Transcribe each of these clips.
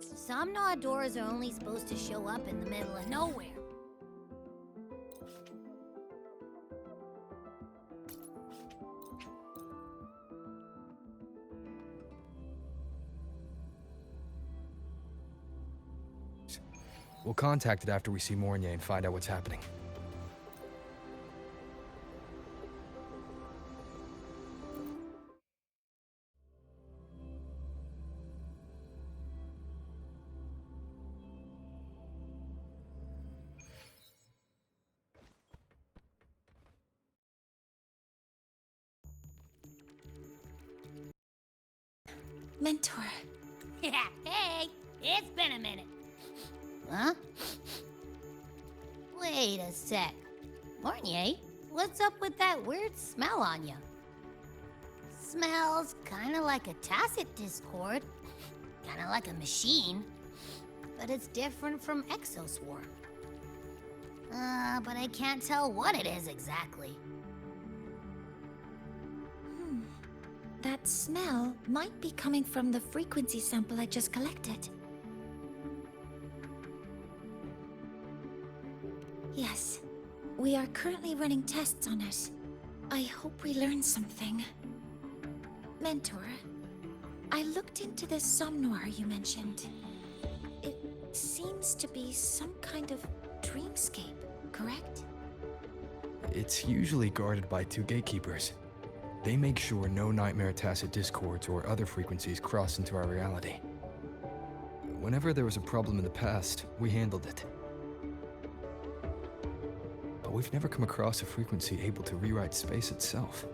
Some doors are only supposed to show up in the middle of nowhere. We'll contact it after we see Mornier and find out what's happening. Mentor. Yeah, hey, it's been a minute. Huh? Wait a sec. Mornier, what's up with that weird smell on you? Smells kinda like a tacit discord. Kinda like a machine. But it's different from Exoswarm. But I can't tell what it is exactly. That smell might be coming from the frequency sample I just collected. Yes, we are currently running tests on it. I hope we learn something. Mentor, I looked into this somnoir you mentioned. It seems to be some kind of dreamscape, correct? It's usually guarded by 2 gatekeepers. They make sure no nightmare tacit discords or other frequencies cross into our reality. Whenever there was a problem in the past, we handled it. But we've never come across a frequency able to rewrite space itself.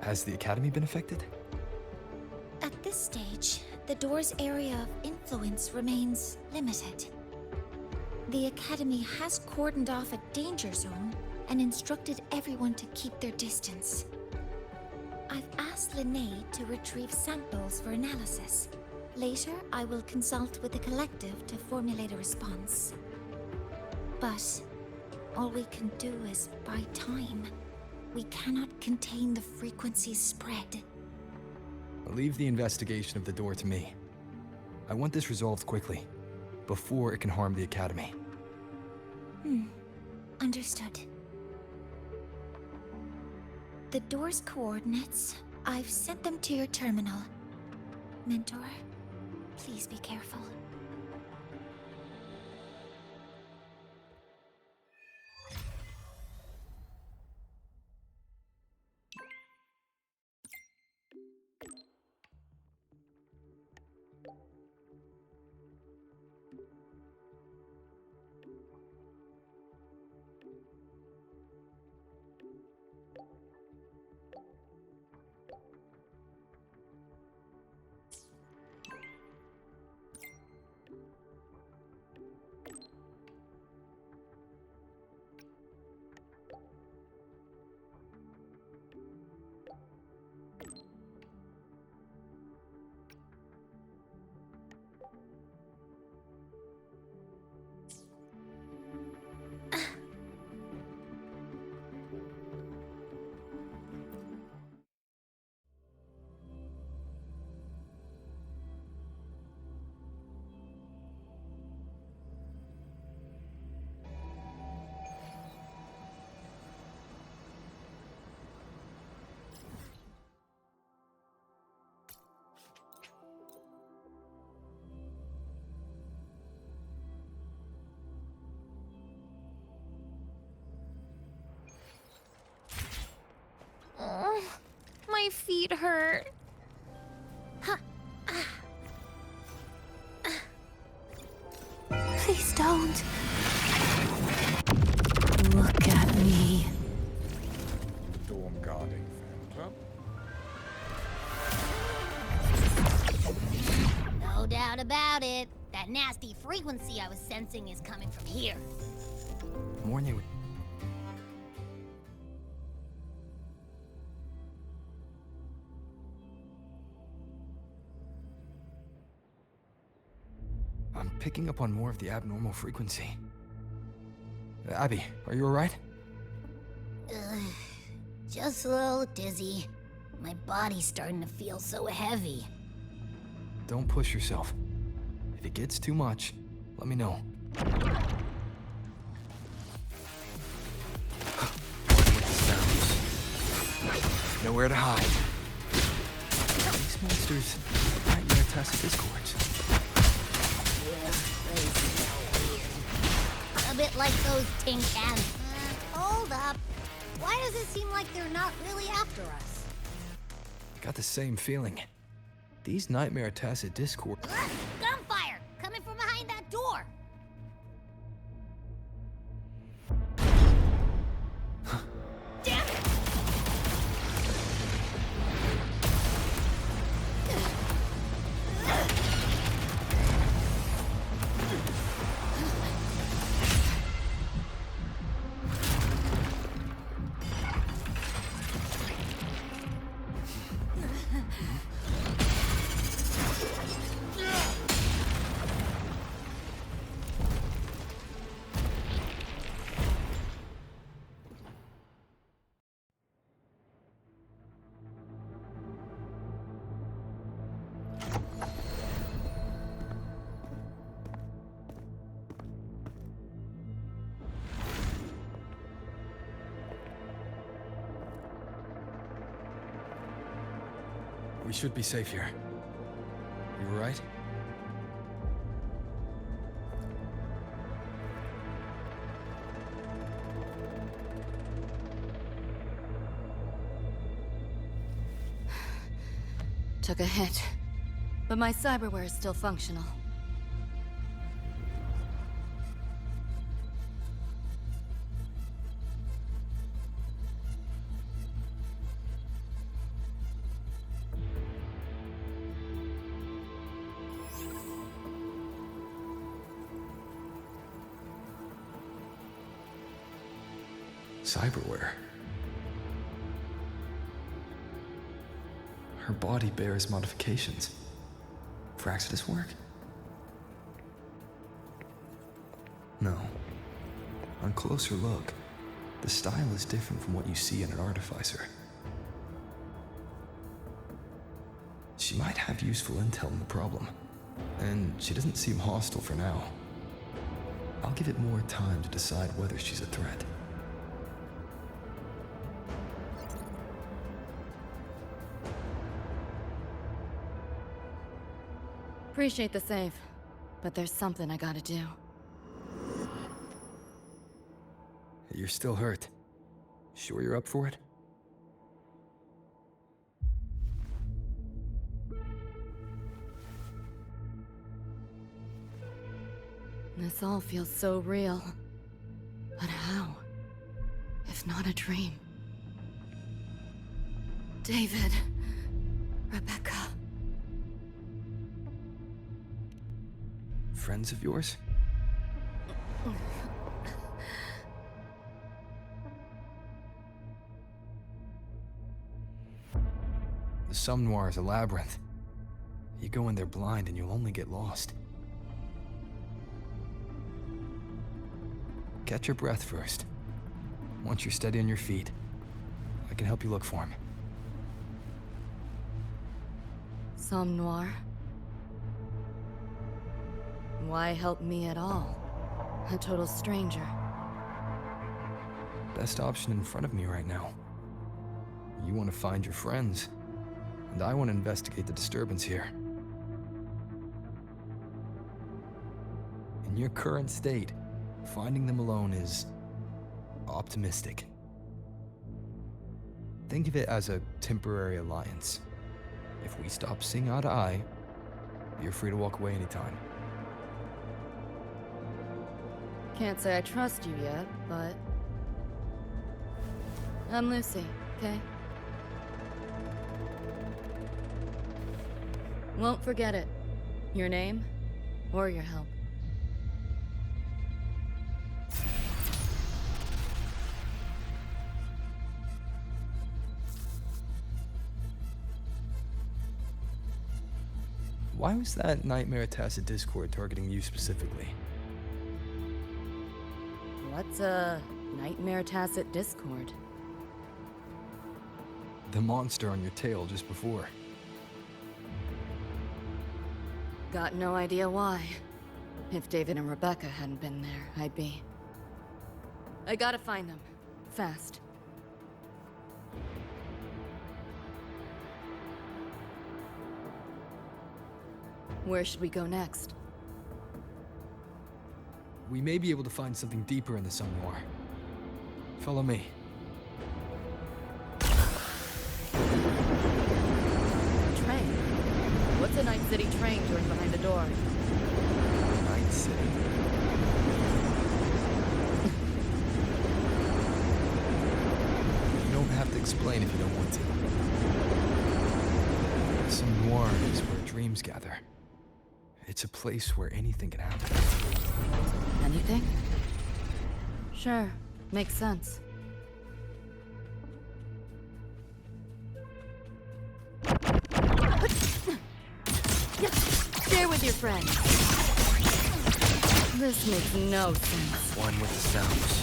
Has the Academy been affected? At this stage, the door's area of influence remains limited. The Academy has cordoned off a danger zone and instructed everyone to keep their distance. I've asked Linnae to retrieve samples for analysis. Later, I will consult with the collective to formulate a response. But all we can do is buy time. We cannot contain the frequency's spread. Leave the investigation of the door to me. I want this resolved quickly, before it can harm the Academy. Understood. The door's coordinates, I've sent them to your terminal. Mentor, please be careful. My feet hurt. Please don't. Look at me. Storm guarding fan club. No doubt about it. That nasty frequency I was sensing is coming from here. Mornier would... I'm picking up on more of the abnormal frequency. Abby, are you alright? Just a little dizzy. My body's starting to feel so heavy. Don't push yourself. If it gets too much, let me know. Nowhere to hide. These monsters might be tacit discords. A bit like those tin cans. Hold up. Why does it seem like they're not really after us? I got the same feeling. These nightmare tacit discord. Gunfire! Coming from behind that door! Damn it! We should be safe here. You right? Took a hit, but my cyberware is still functional. Cyberware. Her body bears modifications. For Exodus work? No. On closer look, the style is different from what you see in an artificer. She might have useful intel on the problem, and she doesn't seem hostile for now. I'll give it more time to decide whether she's a threat. Appreciate the save, but there's something I gotta do. You're still hurt. Sure you're up for it? This all feels so real. But how? If not a dream. David. Rebecca. Friends of yours? The Somme Noir is a labyrinth. You go in there blind and you'll only get lost. Catch your breath first. Once you're steady on your feet, I can help you look for him. Somme Noir? Why help me at all? A total stranger. Best option in front of me right now. You want to find your friends, and I want to investigate the disturbance here. In your current state, finding them alone is optimistic. Think of it as a temporary alliance. If we stop seeing eye to eye, you're free to walk away anytime. Can't say I trust you yet, but... I'm Lucy, okay? Won't forget it. Your name, or your help. Why was that Nightmare Tacit Discord targeting you specifically? What's a Nightmare Tacit Discord? The monster on your tail just before. Got no idea why. If David and Rebecca hadn't been there, I'd be... I gotta find them. Fast. Where should we go next? We may be able to find something deeper in the Sun War. Follow me. Train? What's a Night City train doing behind a door? Night City. You don't have to explain if you don't want to. The Sun War is where dreams gather. It's a place where anything can happen. Anything? Sure, makes sense. Share with your friends. This makes no sense. One with the sounds.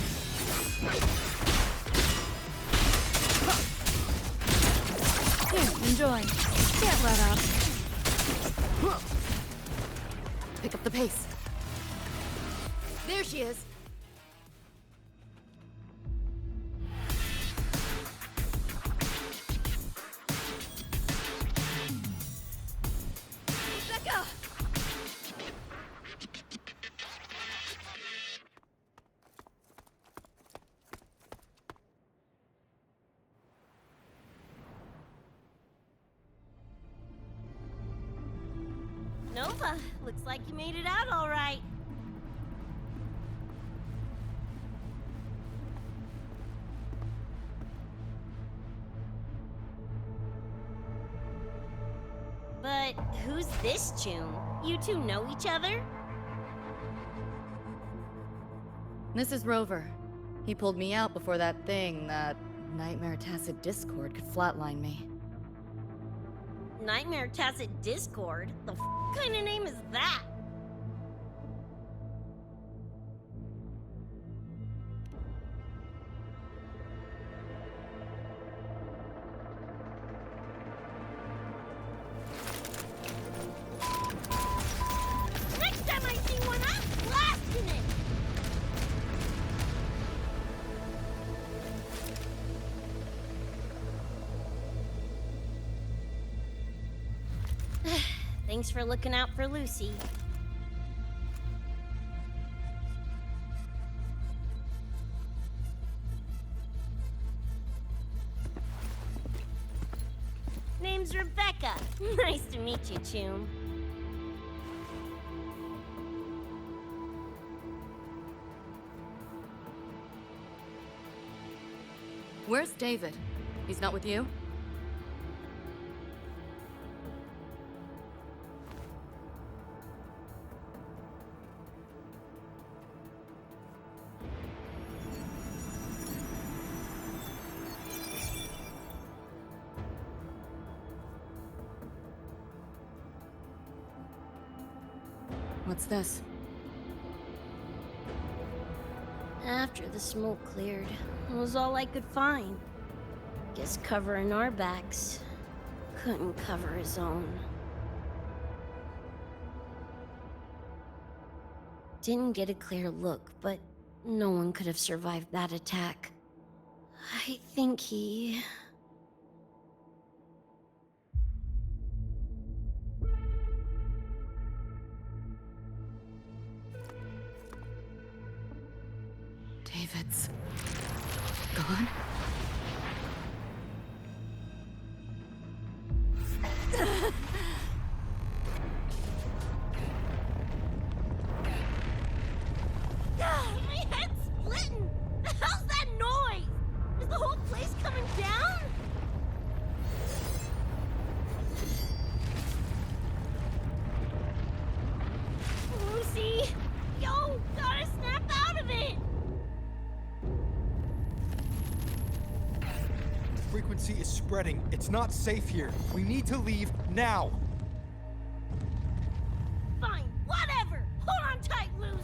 Here, enjoy. Can't let up. Pick up the pace. There she is. Rebecca! Nova, looks like you made it out all right. But who's this June? You two know each other? This is Rover. He pulled me out before that thing, that Nightmare Tacit Discord could flatline me. Nightmare Tacit Discord? The kind of name is that? Next time I see one, I'm blasting it! Thanks for looking out for Lucy. Name's Rebecca. Nice to meet you, Choom. Where's David? He's not with you? What's this? After the smoke cleared, it was all I could find. Guess covering our backs couldn't cover his own. Didn't get a clear look, but no one could have survived that attack. I think he... David's gone? My head's splitting! The hell's that noise? Is the whole place coming down? Lucy! Yo, gotta snap out of it! The frequency is spreading. It's not safe here. We need to leave now. Fine, whatever! Hold on tight, Luce!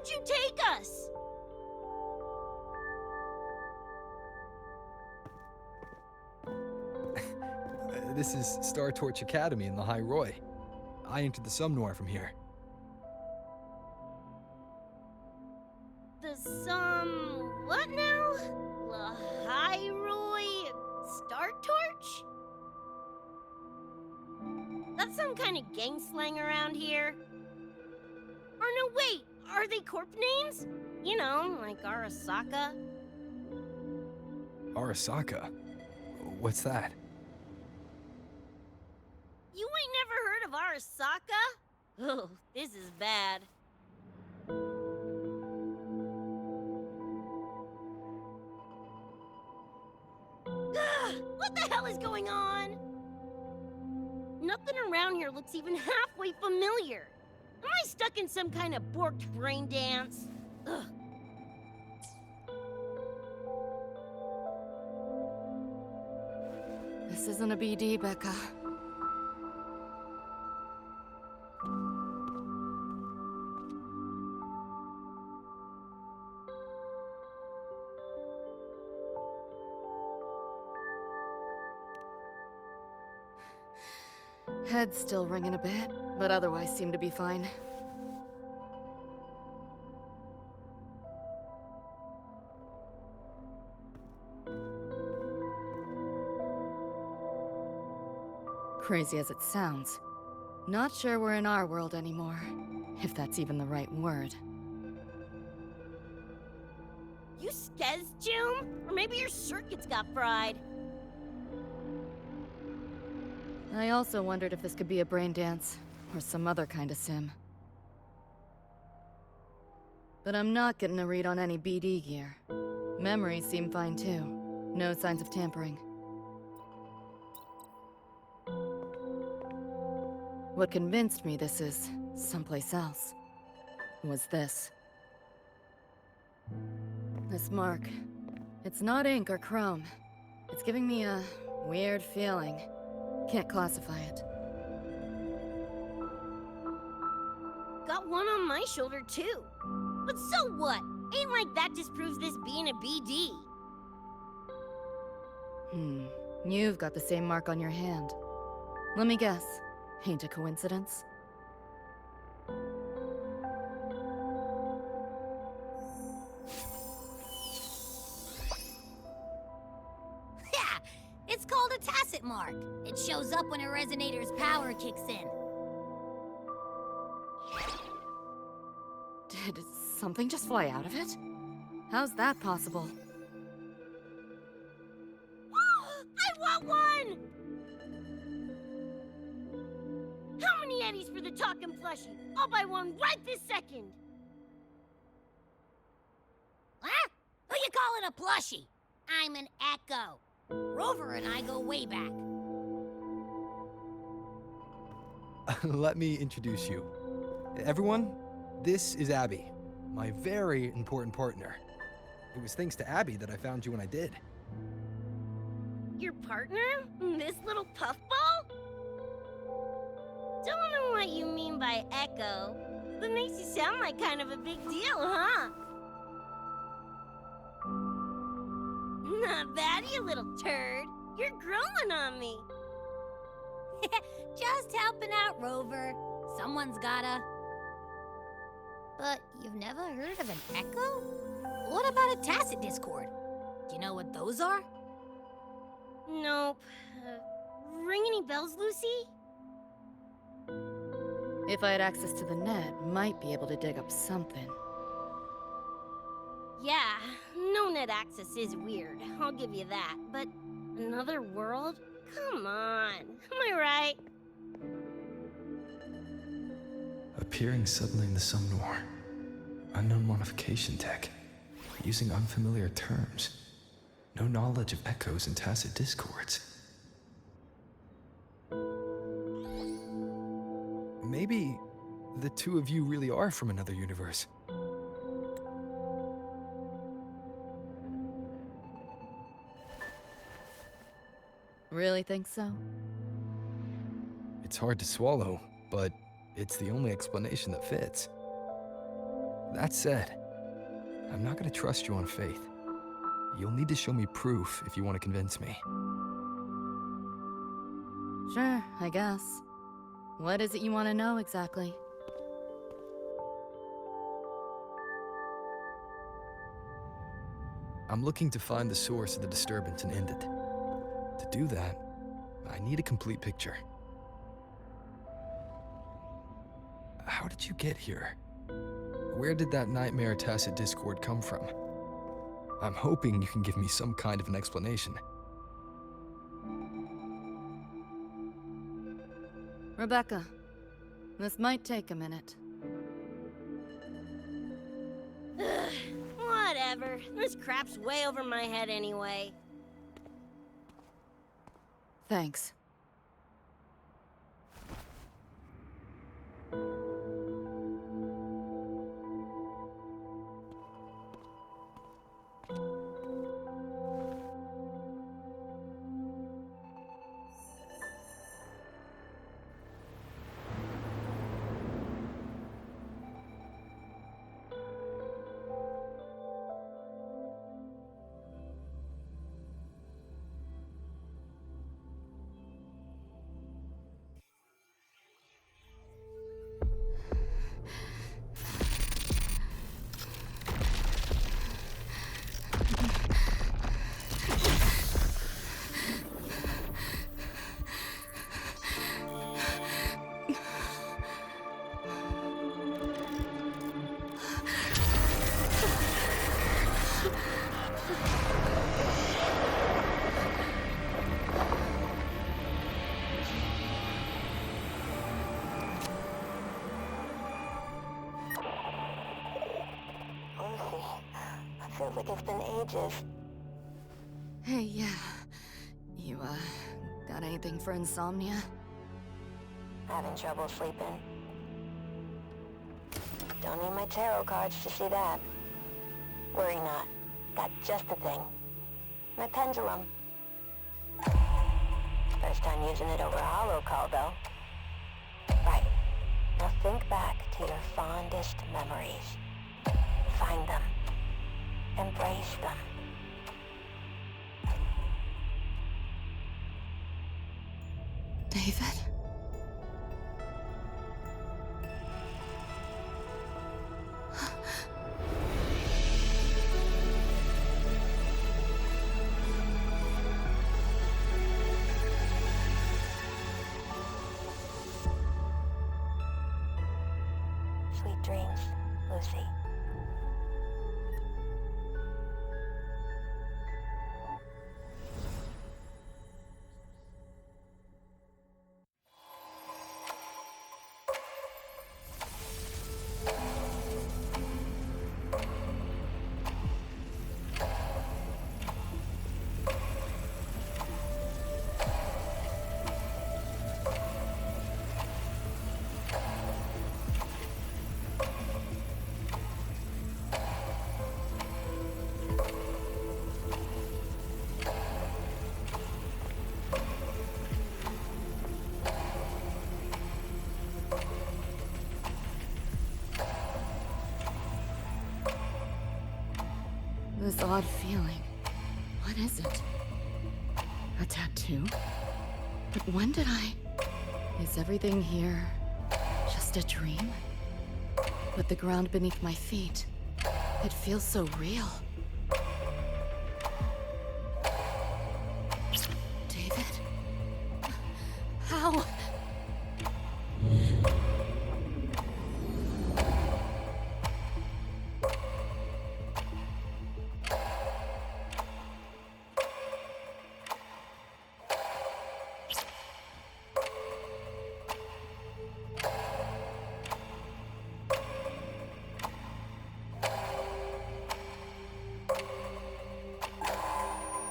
you take us? This is Star Torch Academy in the High Roy. I entered the Sumnor from here. The what now? Lahiroi Star Torch? That's some kind of gang slang around here. Or no, wait, are they corp names? You know, like Arasaka. Arasaka? What's that? You ain't never heard of Arasaka? Oh, this is bad. Ugh, what the hell is going on? Nothing around here looks even halfway familiar. Am I stuck in some kind of borked brain dance? Ugh. This isn't a BD, Becca. Head's still ringing a bit, but otherwise seem to be fine. Crazy as it sounds, not sure we're in our world anymore, if that's even the right word. You skez, June? Or maybe your circuits got fried. I also wondered if this could be a brain dance, or some other kind of sim. But I'm not getting a read on any BD gear. Memories seem fine too. No signs of tampering. What convinced me this is someplace else was this. This mark. It's not ink or chrome. It's giving me a weird feeling. Can't classify it. Got one on my shoulder, too. But so what? Ain't like that disproves this being a BD. You've got the same mark on your hand. Let me guess. Ain't a coincidence? Yeah, it's called a tacit mark. It shows up when a resonator's power kicks in. Did something just fly out of it? How's that possible? I want one! How many eddies for the talking plushie? I'll buy one right this second! Huh? Who you calling a plushie? I'm an Echo. Rover and I go way back. Let me introduce you. Everyone, this is Abby, my very important partner. It was thanks to Abby that I found you when I did. Your partner? This little puffball? Don't know what you mean by Echo, but makes you sound like kind of a big deal, huh? Not bad, you little turd. You're growing on me. Just helping out, Rover. Someone's gotta. But you've never heard of an Echo? What about a tacit discord? Do you know what those are? Nope. Ring any bells, Lucy? If I had access to the net, might be able to dig up something. Yeah, no net access is weird, I'll give you that. But another world? Come on, am I right? Appearing suddenly in the Sumnor. Unknown modification tech. Using unfamiliar terms. No knowledge of echoes and tacit discords. Maybe the two of you really are from another universe. Really think so? It's hard to swallow, but it's the only explanation that fits. That said, I'm not gonna trust you on faith. You'll need to show me proof if you want to convince me. Sure, I guess. What is it you want to know exactly? I'm looking to find the source of the disturbance and end it. To do that, I need a complete picture. How did you get here? Where did that Nightmare Tacit Discord come from? I'm hoping you can give me some kind of an explanation. Rebecca, this might take a minute. Whatever. This crap's way over my head anyway. Thanks. Feels like it's been ages. Hey, yeah. You, got anything for insomnia? Having trouble sleeping. Don't need my tarot cards to see that. Worry not. Got just the thing. My pendulum. First time using it over a holo call, though. Right. Now think back to your fondest memories. Find them. Embrace them. David? Sweet dreams, Lucy. This odd feeling. What is it? A tattoo? But when did I... Is everything here just a dream? With the ground beneath my feet, it feels so real. David? How?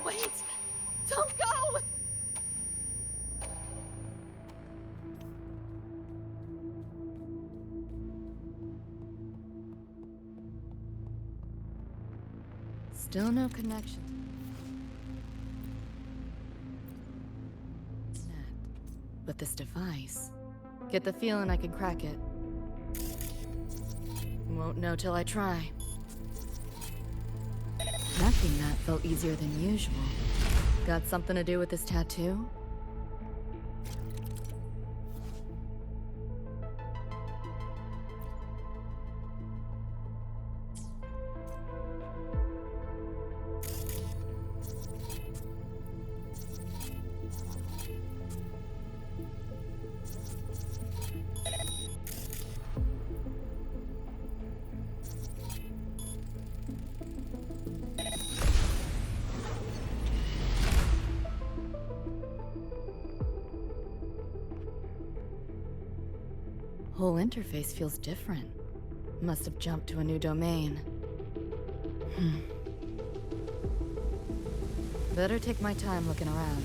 Wait! Don't go! Still no connection. But this device, get the feeling I can crack it. Won't know till I try. Masking that felt easier than usual. Got something to do with this tattoo? Whole interface feels different. Must have jumped to a new domain. Better take my time looking around.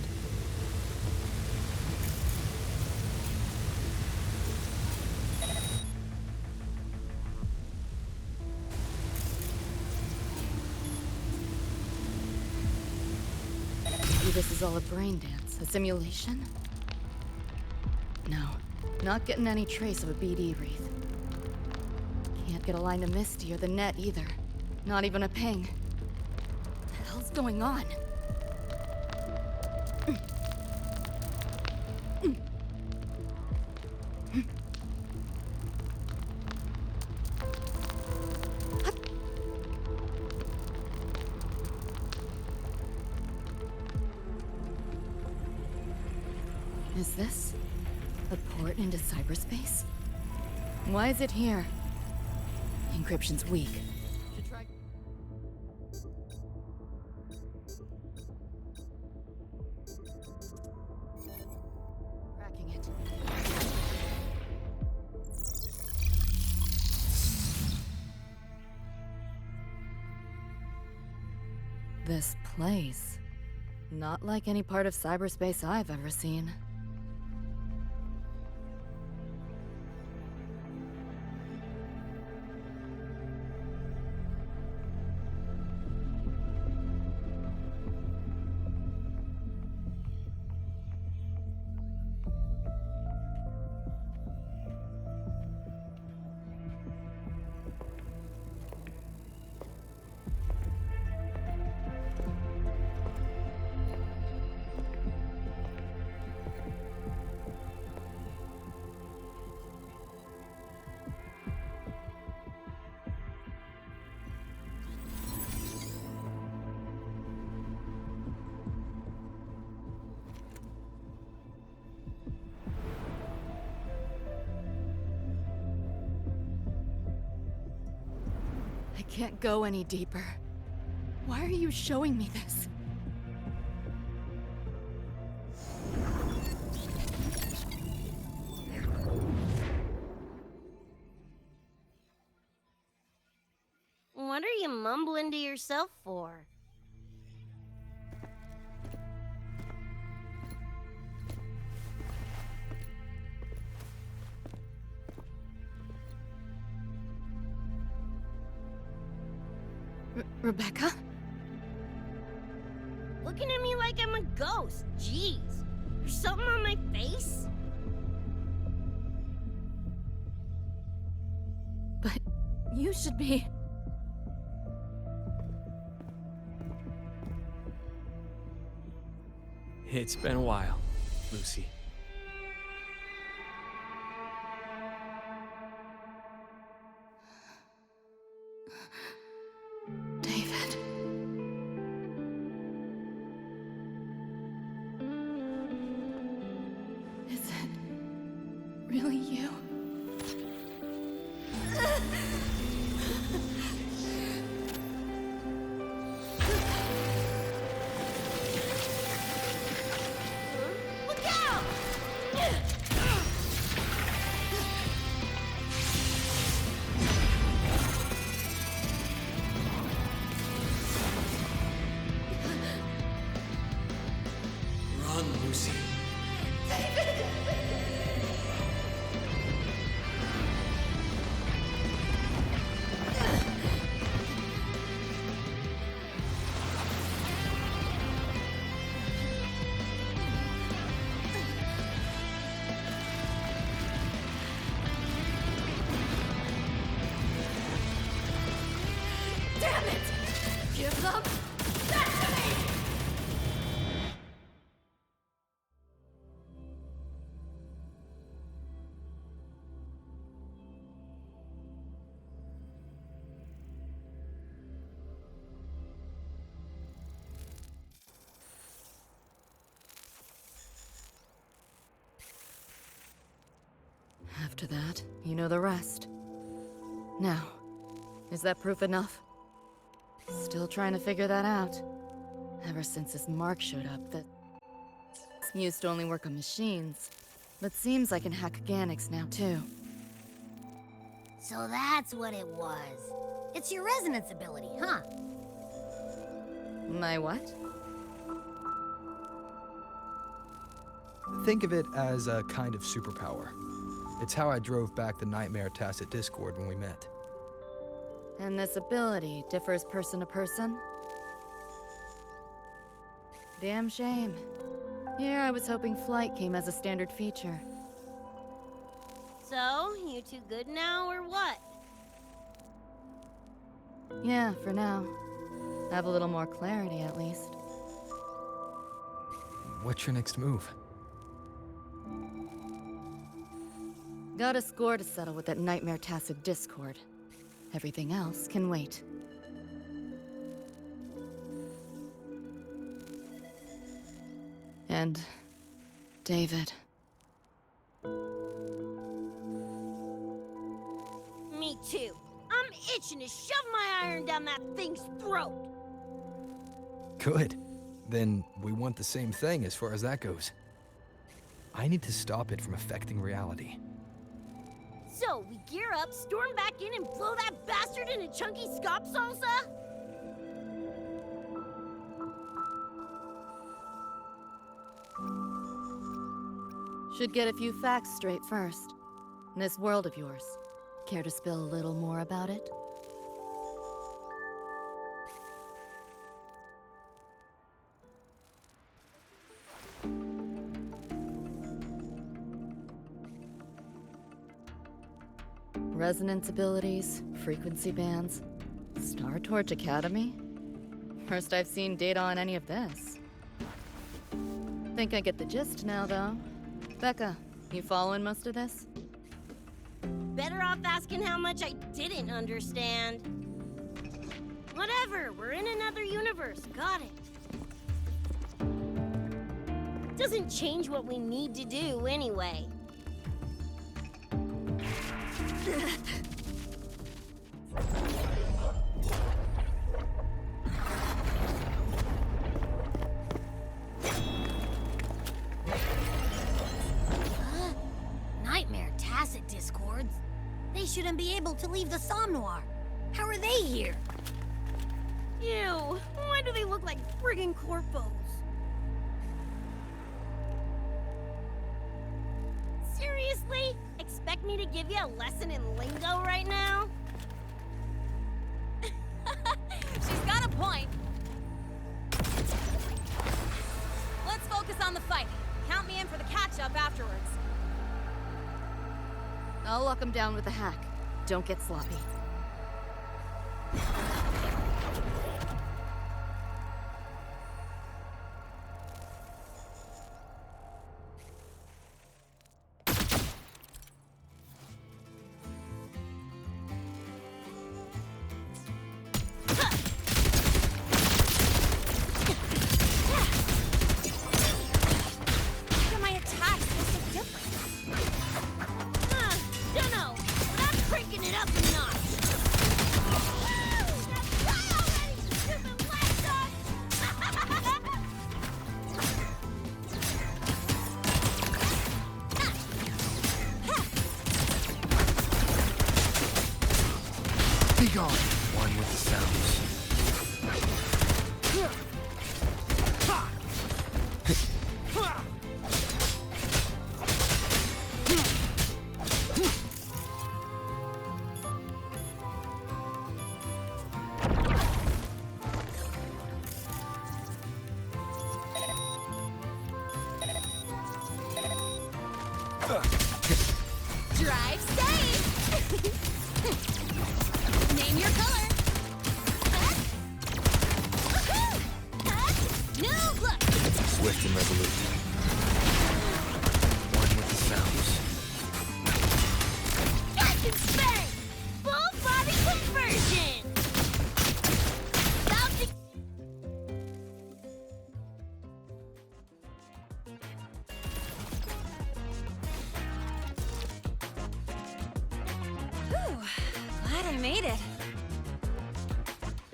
Maybe this is all a brain dance, a simulation? No. Not getting any trace of a BD wreath. Can't get a line to Misty or the net either. Not even a ping. What the hell's going on? Is this a port into cyberspace? Why is it here? Encryption's weak. Should try. Cracking it. This place. Not like any part of cyberspace I've ever seen. I can't go any deeper. Why are you showing me this? What are you mumbling to yourself for? Rebecca? Looking at me like I'm a ghost. Jeez. There's something on my face? But you should be... It's been a while, Lucy. David. Is it really you? Look out! Give them destiny! After that, you know the rest. Now, is that proof enough? Still trying to figure that out. Ever since this Mark showed up, that used to only work on machines, but seems I can hack organics now too. So that's what it was. It's your resonance ability, huh? My what? Think of it as a kind of superpower. It's how I drove back the Nightmare Tacit Discord when we met. And this ability differs person to person? Damn shame. Here I was hoping flight came as a standard feature. So, you two good now, or what? Yeah, for now. Have a little more clarity, at least. What's your next move? Got a score to settle with that Nightmare Tacit Discord. Everything else can wait. And David. Me too. I'm itching to shove my iron down that thing's throat. Good. Then we want the same thing as far as that goes. I need to stop it from affecting reality. So, we gear up, storm back in, and blow that bastard into chunky scop salsa? Should get a few facts straight first. This world of yours, care to spill a little more about it? Resonance abilities, frequency bands, Star Torch Academy? First I've seen data on any of this. Think I get the gist now, though. Becca, you following most of this? Better off asking how much I didn't understand. Whatever, we're in another universe, got it. Doesn't change what we need to do anyway. Nightmare Tacit Discords? They shouldn't be able to leave the Somnoir. How are they here? Ew, why do they look like friggin' corpos? Seriously? Expect me to give you a lesson in lingo right now? She's got a point. Let's focus on the fight. Count me in for the catch-up afterwards. I'll lock him down with a hack. Don't get sloppy. Be gone! One with the sounds. Drive safe! Name your color. swift and resolute. One with the sounds. Captain Spang! Full body conversion! About to... Whew, glad I made it.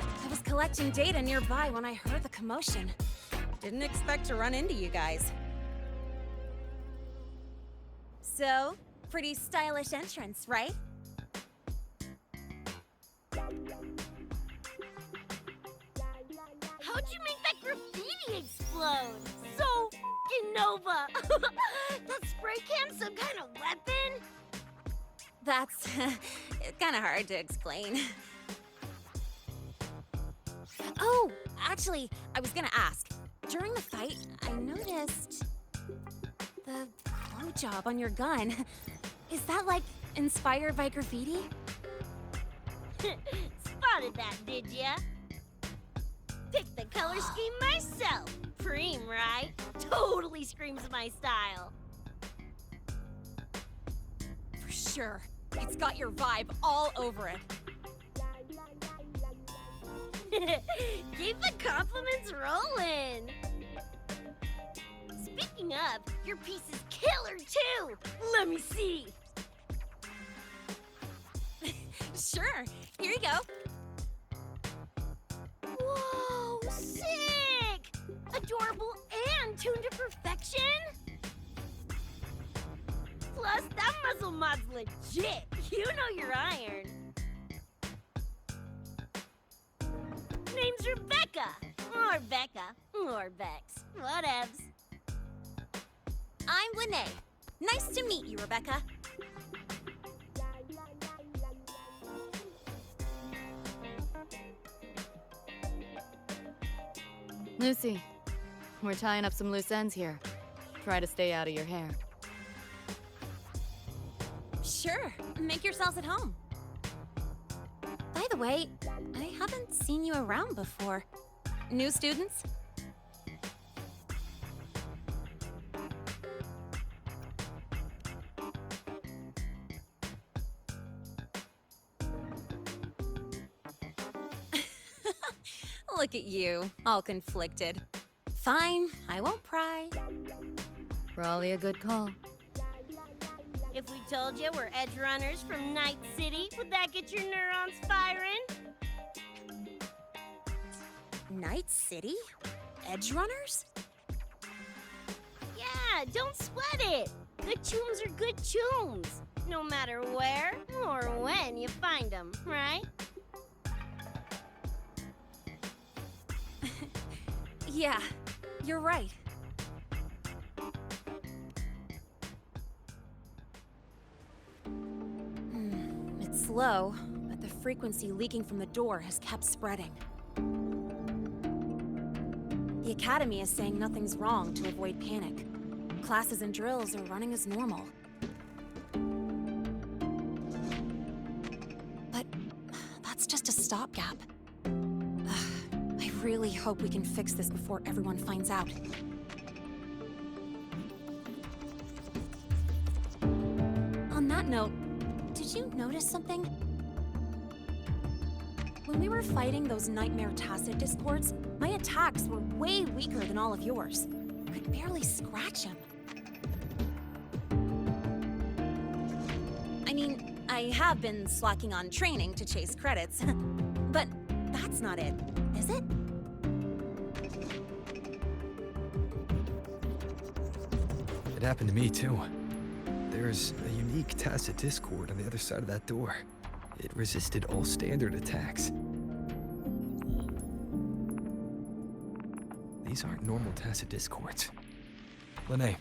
I was collecting data nearby when I heard the commotion. Didn't expect to run into you guys. So, pretty stylish entrance, right? How'd you make that graffiti explode? So f***ing Nova! That spray can some kind of weapon? That's kind of hard to explain. Oh, actually, I was gonna ask. During the fight, I noticed the blowjob on your gun. Is that, like, inspired by graffiti? Spotted that, did ya? Picked the color scheme myself. Preem, right? Totally screams my style. For sure. It's got your vibe all over it. Keep the compliments rolling. Speaking of, your piece is killer too. Let me see. Sure. Here you go. Whoa, sick! Adorable and tuned to perfection. Plus, that muzzle mod's legit. You know your iron. Name's Rebecca. Or Becca. Or Bex. Whatevs. I'm Lene. Nice to meet you, Rebecca. Lucy, we're tying up some loose ends here. Try to stay out of your hair. Sure. Make yourselves at home. By the way, I haven't seen you around before. New students? Look at you, all conflicted. Fine, I won't pry. Probably a good call. If we told you we're edge runners from Night City, would that get your neurons firing? Night City? Edge runners? Yeah, don't sweat it. Good tunes are good tunes, no matter where or when you find them, right? Yeah, you're right. It's slow, but the frequency leaking from the door has kept spreading. The Academy is saying nothing's wrong to avoid panic. Classes and drills are running as normal. But that's just a stopgap. I really hope we can fix this before everyone finds out. On that note, did you notice something? When we were fighting those nightmare tacit discords, my attacks were way weaker than all of yours. Could barely scratch him. I mean, I have been slacking on training to chase credits, but that's not it, is it? It happened to me, too. There's a unique tacit discord on the other side of that door. It resisted all standard attacks. These aren't normal tacit discords. Lene,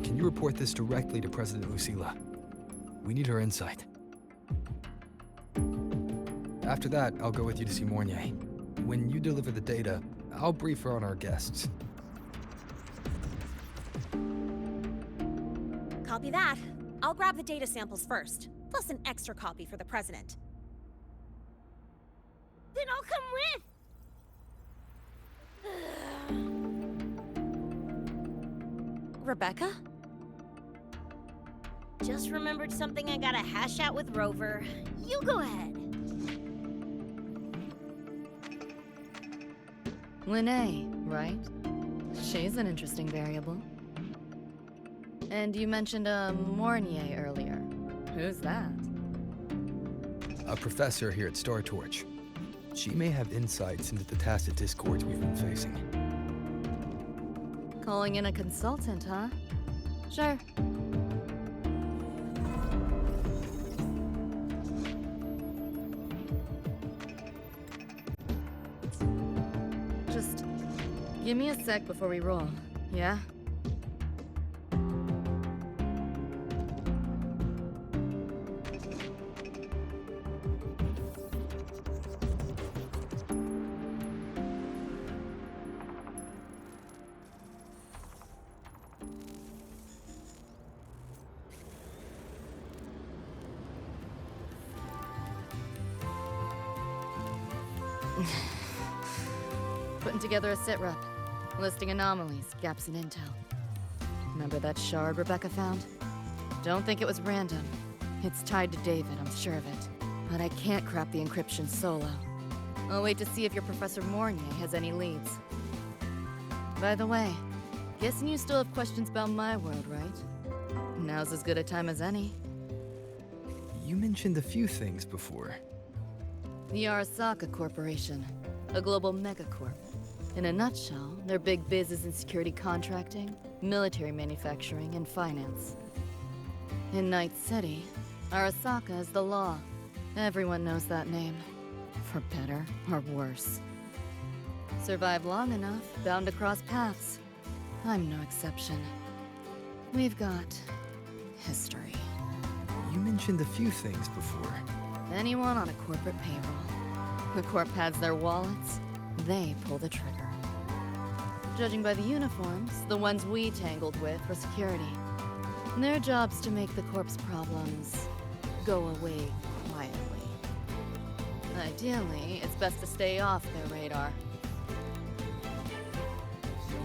can you report this directly to President Lucilla? We need her insight. After that, I'll go with you to see Mornier. When you deliver the data, I'll brief her on our guests. Copy that. I'll grab the data samples first, plus an extra copy for the president. Then I'll come with. Rebecca? Just remembered something I gotta hash out with Rover. You go ahead. Linnea, right? She's an interesting variable. And you mentioned a Mornier earlier. Who's that? A professor here at Star Torch. She may have insights into the tacit discords we've been facing. Calling in a consultant, huh? Sure. Just give me a sec before we roll, yeah? Putting together a sit rep, listing anomalies, gaps in intel. Remember that shard Rebecca found? Don't think it was random. It's tied to David, I'm sure of it. But I can't crack the encryption solo. I'll wait to see if your Professor Mornier has any leads. By the way, guessing you still have questions about my world, right? Now's as good a time as any. You mentioned a few things before. The Arasaka Corporation, a global megacorp. In a nutshell, their big biz is in security contracting, military manufacturing, and finance. In Night City, Arasaka is the law. Everyone knows that name. For better or worse. Survive long enough, bound to cross paths. I'm no exception. We've got history. You mentioned a few things before. Anyone on a corporate payroll. The corp pads their wallets, they pull the trigger. Judging by the uniforms, the ones we tangled with for security. Their job's to make the corp's problems go away quietly. Ideally, it's best to stay off their radar.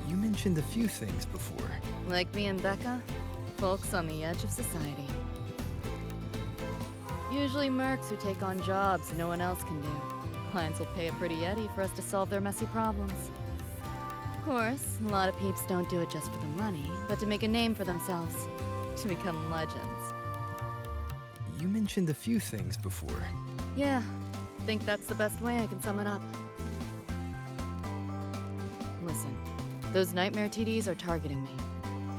You mentioned a few things before. Like me and Becca, folks on the edge of society. Usually mercs who take on jobs no one else can do. Clients will pay a pretty eddy for us to solve their messy problems. Of course, a lot of peeps don't do it just for the money, but to make a name for themselves. To become legends. You mentioned a few things before. Yeah, think that's the best way I can sum it up. Listen, those nightmare TDs are targeting me.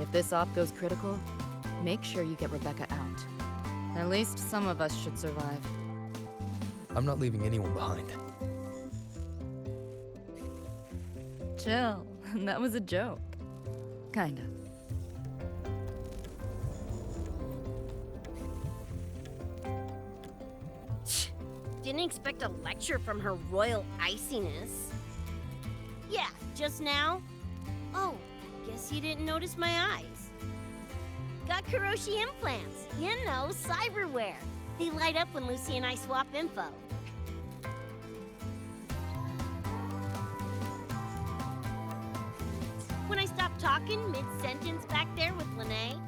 If this op goes critical, make sure you get Rebecca out. At least some of us should survive. I'm not leaving anyone behind. Chill, that was a joke. Kinda. Didn't expect a lecture from her royal iciness. Yeah, just now? Oh, guess you didn't notice my eyes. Got Kuroshi implants. You know, cyberware. They light up when Lucy and I swap info. When I stop talking mid-sentence back there with Linnea.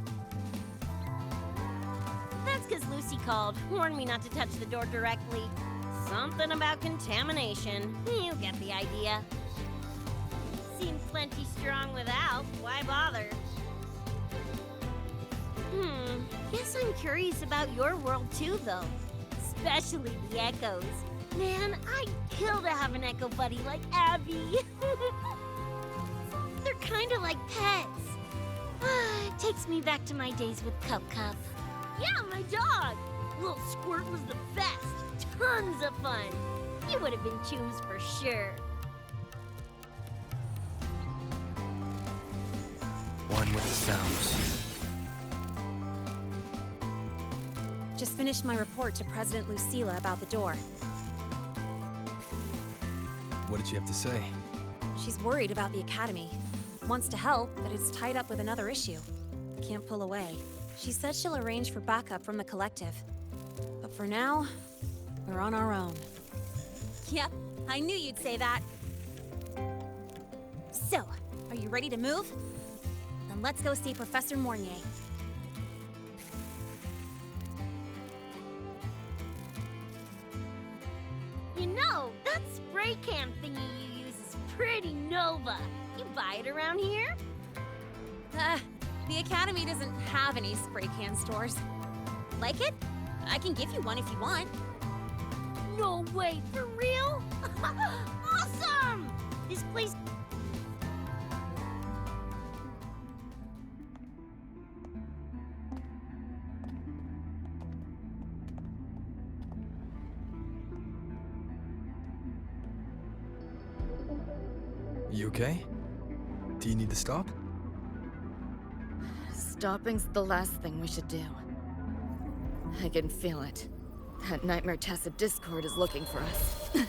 That's because Lucy called, warned me not to touch the door directly. Something about contamination. You get the idea. Seemed plenty strong without. Why bother? Guess I'm curious about your world too, though. Especially the echoes. Man, I'd kill to have an echo buddy like Abby. They're kinda like pets. It takes me back to my days with Cup. Yeah, my dog! Little Squirt was the best. Tons of fun. You would have been Chooms for sure. One with the sounds. Just finished my report to President Lucilla about the door. What did she have to say? She's worried about the Academy. Wants to help, but it's tied up with another issue. Can't pull away. She said she'll arrange for backup from the collective. But for now, we're on our own. Yep, I knew you'd say that. So, are you ready to move? The and let's go see Professor Mornier. You know, that spray can thingy you use is pretty Nova. You buy it around here? The Academy doesn't have any spray can stores. Like it? I can give you one if you want. No way, for real? Awesome! This place... You okay? Do you need to stop? Stopping's the last thing we should do. I can feel it. That Nightmare Tacit Discord is looking for us. Lucy!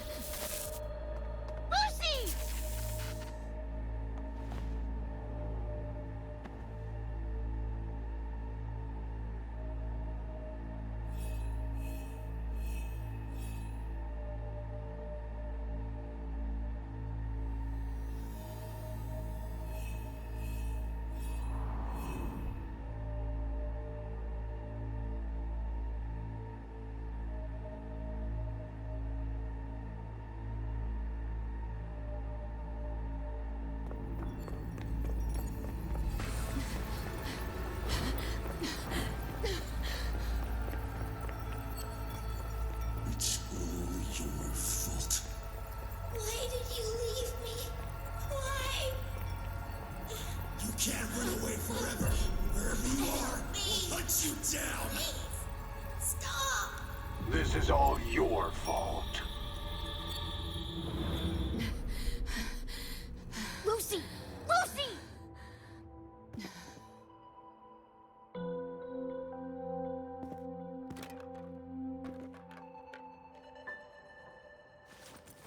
It's all your fault. Why did you leave me? Why? You can't run away forever. Wherever you are, we'll hunt you down. Please, stop! This is all your fault. Lucy! Lucy!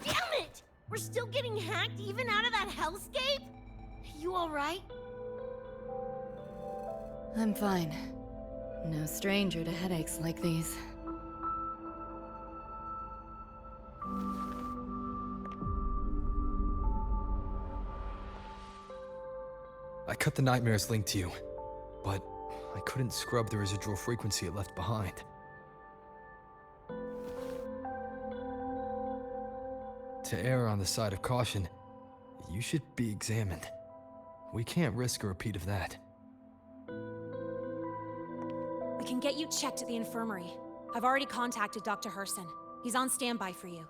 Damn it! We're still getting hacked even out of that hellscape? You alright? I'm fine. No stranger to headaches like these. I cut the nightmare's link to you, but I couldn't scrub the residual frequency it left behind. To err on the side of caution, you should be examined. We can't risk a repeat of that. We can get you checked at the infirmary. I've already contacted Dr. Herson. He's on standby for you.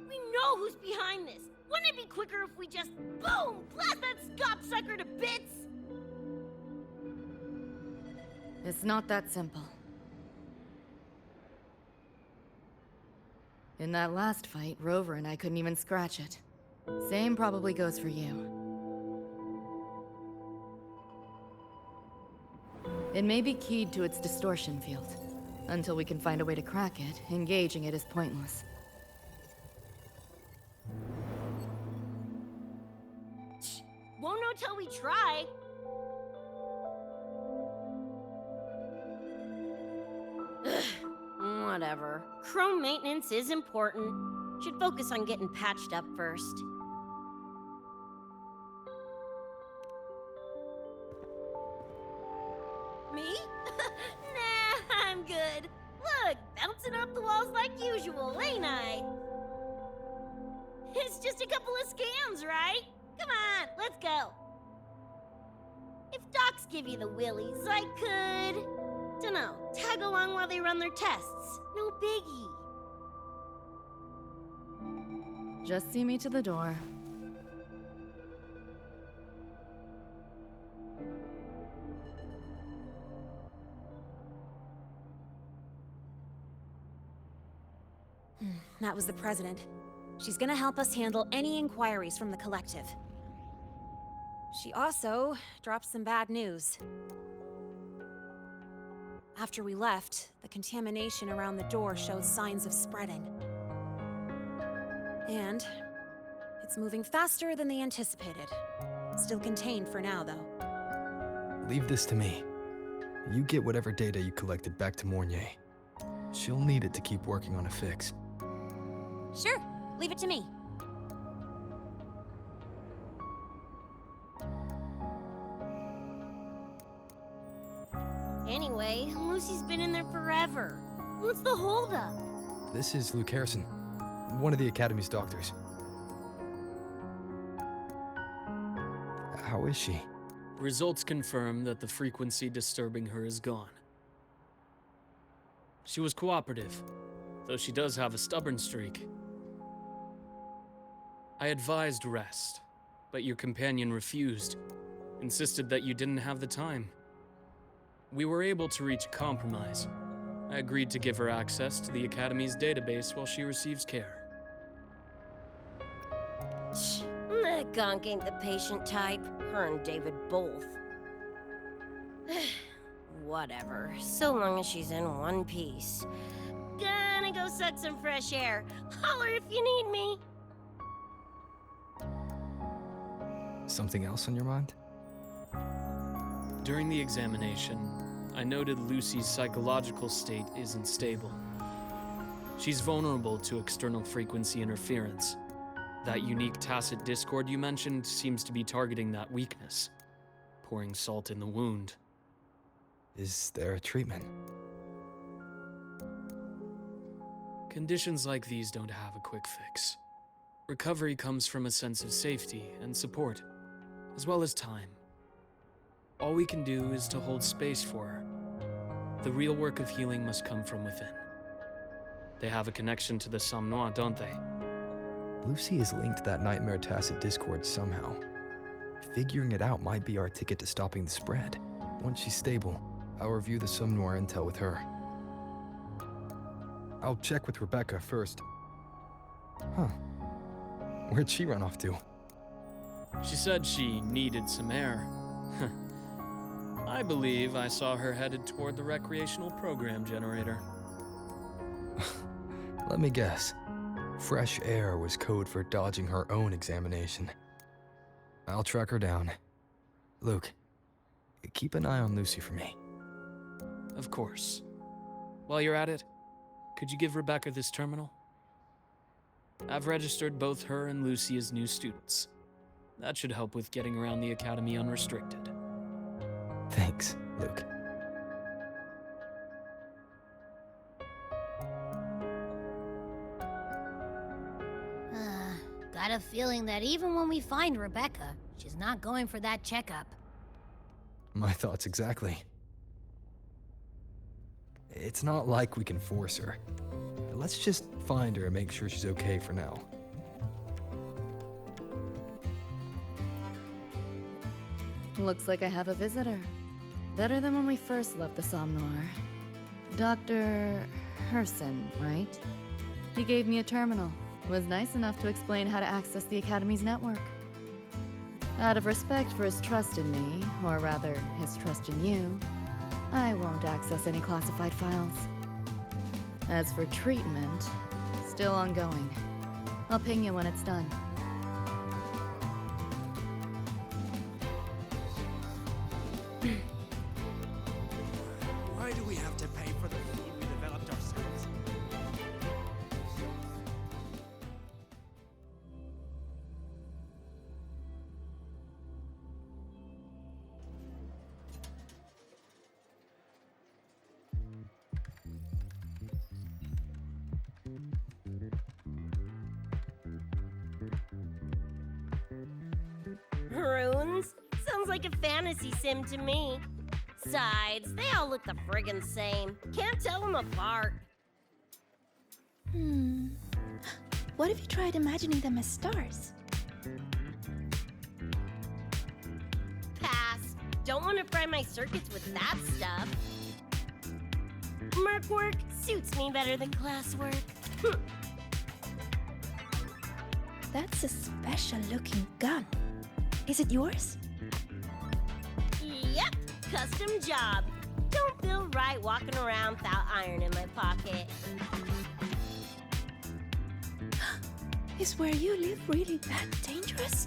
We know who's behind this! Wouldn't it be quicker if we just, boom, blast that scop-sucker to bits? It's not that simple. In that last fight, Rover and I couldn't even scratch it. Same probably goes for you. It may be keyed to its distortion field. Until we can find a way to crack it, engaging it is pointless. Won't know till we try. Whatever. Chrome maintenance is important. Should focus on getting patched up first. Me? Nah, I'm good. Look, bouncing off the walls like usual, ain't I? It's just a couple of scans, right? Come on, let's go. If docs give you the willies, I could... dunno, tag along while they run their tests. No biggie. Just see me to the door. That was the president. She's gonna help us handle any inquiries from the collective. She also dropped some bad news. After we left, the contamination around the door shows signs of spreading. And it's moving faster than they anticipated. Still contained for now, though. Leave this to me. You get whatever data you collected back to Mornier. She'll need it to keep working on a fix. Sure, leave it to me. Lucy's been in there forever. What's the holdup? This is Luke Harrison, one of the Academy's doctors. How is she? Results confirm that the frequency disturbing her is gone. She was cooperative, though she does have a stubborn streak. I advised rest, but your companion refused, insisted that you didn't have the time. We were able to reach a compromise. I agreed to give her access to the Academy's database while she receives care. That gonk ain't the patient type. Her and David both. Whatever, so long as she's in one piece. Gonna go suck some fresh air. Holler if you need me. Something else on your mind? During the examination, I noted Lucy's psychological state isn't stable. She's vulnerable to external frequency interference. That unique tacit discord you mentioned seems to be targeting that weakness, pouring salt in the wound. Is there a treatment? Conditions like these don't have a quick fix. Recovery comes from a sense of safety and support, as well as time. All we can do is to hold space for her. The real work of healing must come from within. They have a connection to the Somme Noire, don't they? Lucy is linked to that nightmare tacit discord somehow. Figuring it out might be our ticket to stopping the spread. Once she's stable, I'll review the Somme Noire intel with her. I'll check with Rebecca first. Huh. Where'd she run off to? She said she needed some air. I believe I saw her headed toward the recreational program generator. Let me guess. Fresh air was code for dodging her own examination. I'll track her down. Luke, keep an eye on Lucy for me. Of course. While you're at it, could you give Rebecca this terminal? I've registered both her and Lucy as new students. That should help with getting around the Academy unrestricted. Thanks, Luke. Got a feeling that even when we find Rebecca, she's not going for that checkup. My thoughts exactly. It's not like we can force her. Let's just find her and make sure she's okay for now. Looks like I have a visitor. Better than when we first left the Somme Noire. Dr. Herson, right? He gave me a terminal. Was nice enough to explain how to access the Academy's network. Out of respect for his trust in me, or rather, his trust in you, I won't access any classified files. As for treatment, still ongoing. I'll ping you when it's done. Why do we have to pay for the food we developed ourselves? Runes? Sounds like a fantasy sim to me. Besides, they all look the friggin' same. Can't tell them apart. What if you tried imagining them as stars? Pass. Don't want to fry my circuits with that stuff. Merc work suits me better than classwork. That's a special looking gun. Is it yours? Yep, custom job. Don't feel right walking around without iron in my pocket. Is where you live really that dangerous?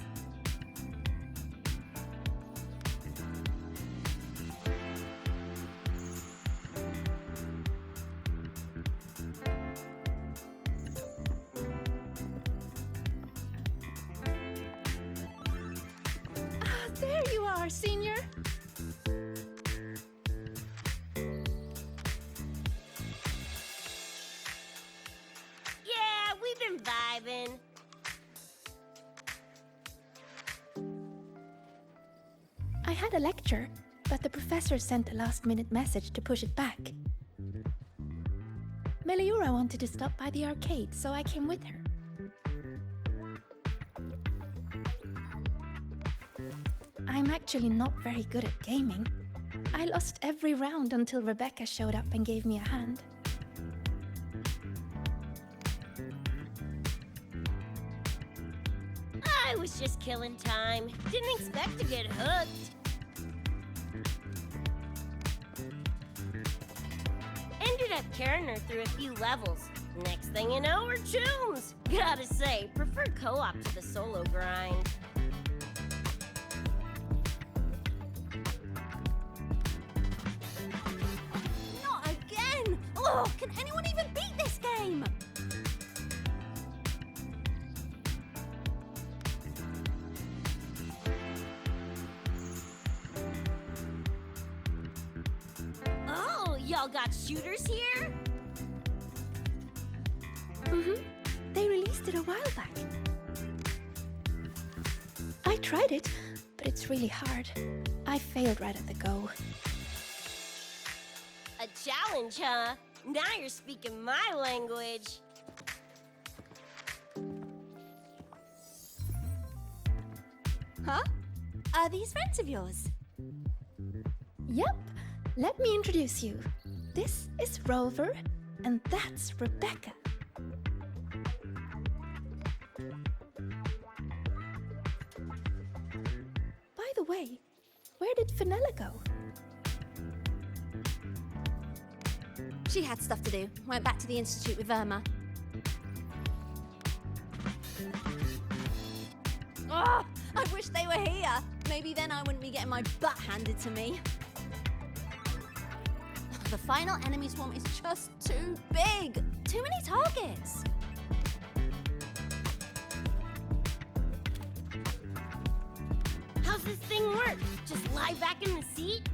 There you are, Senior. I'm vibing. I had a lecture, but the professor sent a last-minute message to push it back. Meliora wanted to stop by the arcade, so I came with her. I'm actually not very good at gaming. I lost every round until Rebecca showed up and gave me a hand. I was just killing time. Didn't expect to get hooked. Ended up carrying her through a few levels. Next thing you know, we're chums. Gotta say, prefer co-op to the solo grind. Not again! Oh, can anyone even beat this game? Oh, y'all got shooters here? They released it a while back. I tried it, but it's really hard. I failed right at the go. A challenge, huh? Now you're speaking my language. Huh? Are these friends of yours? Yep, let me introduce you. This is Rover, and that's Rebecca. By the way, where did Fenella go? She had stuff to do. Went back to the Institute with Irma. Oh, I wish they were here. Maybe then I wouldn't be getting my butt handed to me. The final enemy swarm is just too big. Too many targets. How's this thing work? Just lie back in the seat?